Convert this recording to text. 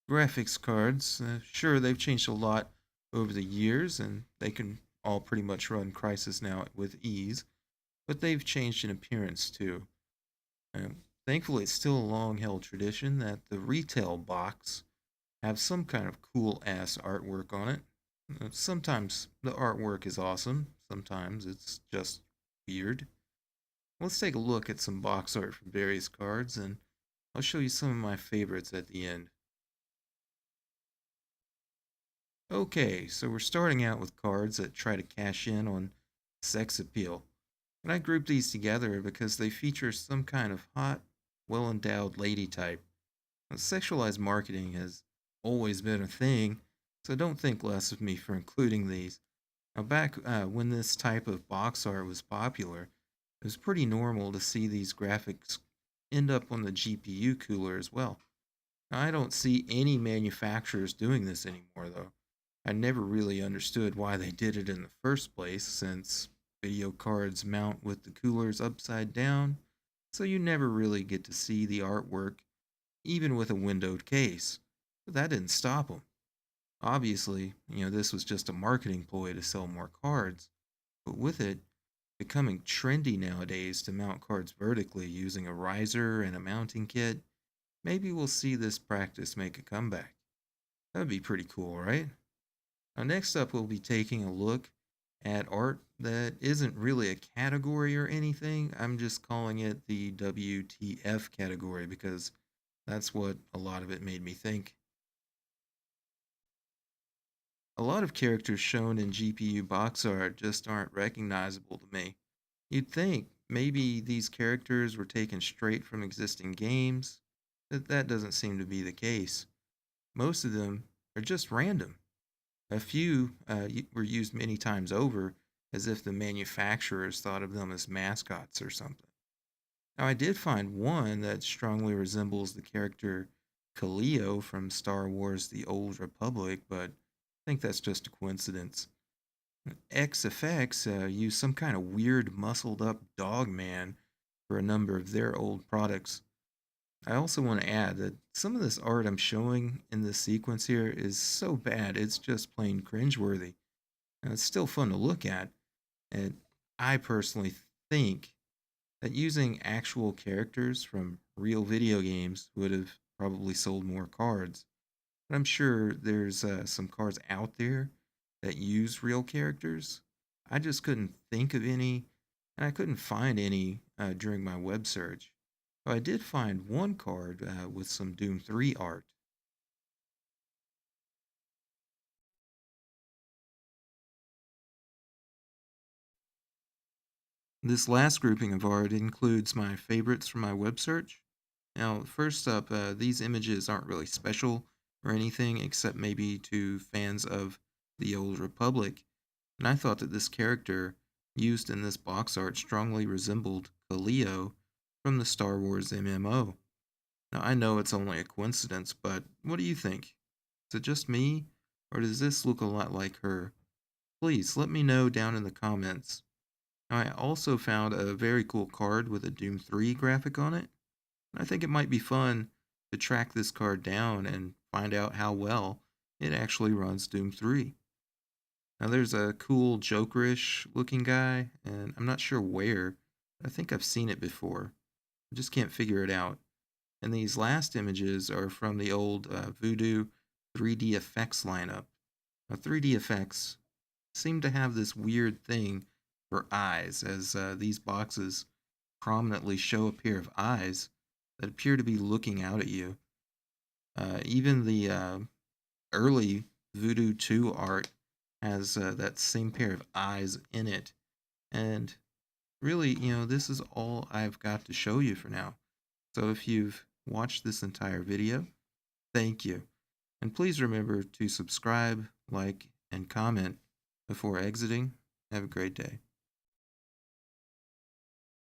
Graphics cards, sure, they've changed a lot over the years, and they can all pretty much run Crysis now with ease, but they've changed in appearance too. Thankfully, it's still a long held tradition that the retail box have some kind of cool ass artwork on it. Sometimes the artwork is awesome, sometimes it's just weird. Let's take a look at some box art from various cards, and I'll show you some of my favorites at the end. Okay, so we're starting out with cards that try to cash in on sex appeal. And I group these together because they feature some kind of hot, well endowed lady type. Now, sexualized marketing has always been a thing, so don't think less of me for including these. Now, back when this type of box art was popular, it was pretty normal to see these graphics end up on the GPU cooler as well. Now, I don't see any manufacturers doing this anymore, though. I never really understood why they did it in the first place, since video cards mount with the coolers upside down, so you never really get to see the artwork, even with a windowed case. But that didn't stop them. Obviously, this was just a marketing ploy to sell more cards, but with it becoming trendy nowadays to mount cards vertically using a riser and a mounting kit, maybe we'll see this practice make a comeback. That'd be pretty cool, right? Now, next up, we'll be taking a look at art that isn't really a category or anything. I'm just calling it the WTF category because that's what a lot of it made me think. A lot of characters shown in GPU box art just aren't recognizable to me. You'd think maybe these characters were taken straight from existing games, but that doesn't seem to be the case. Most of them are just random. A few were used many times over as if the manufacturers thought of them as mascots or something. Now, I did find one that strongly resembles the character Kaleo from Star Wars The Old Republic, but I think that's just a coincidence. XFX used some kind of weird muscled up dog man for a number of their old products. I also want to add that some of this art I'm showing in this sequence here is so bad it's just plain cringeworthy. Now, it's still fun to look at, and I personally think that using actual characters from real video games would have probably sold more cards. But I'm sure there's some cards out there that use real characters. I just couldn't think of any, and I couldn't find any during my web search. But I did find one card with some Doom 3 art. This last grouping of art includes my favorites from my web search. Now, first up, these images aren't really special or anything except maybe to fans of the Old Republic, and I thought that this character used in this box art strongly resembled Kaleo from the Star Wars MMO. Now, I know it's only a coincidence, but what do you think? Is it just me, or does this look a lot like her? Please let me know down in the comments. I also found a very cool card with a Doom 3 graphic on it. I think it might be fun to track this card down and find out how well it actually runs Doom 3. Now there's a cool Jokerish looking guy, and I'm not sure where. I think I've seen it before. I just can't figure it out. And these last images are from the old Voodoo 3D effects lineup. Now 3D effects seem to have this weird thing for eyes, as these boxes prominently show a pair of eyes that appear to be looking out at you. Even the early Voodoo 2 art has that same pair of eyes in it. And really, this is all I've got to show you for now. So if you've watched this entire video, thank you. And please remember to subscribe, like, and comment before exiting. Have a great day.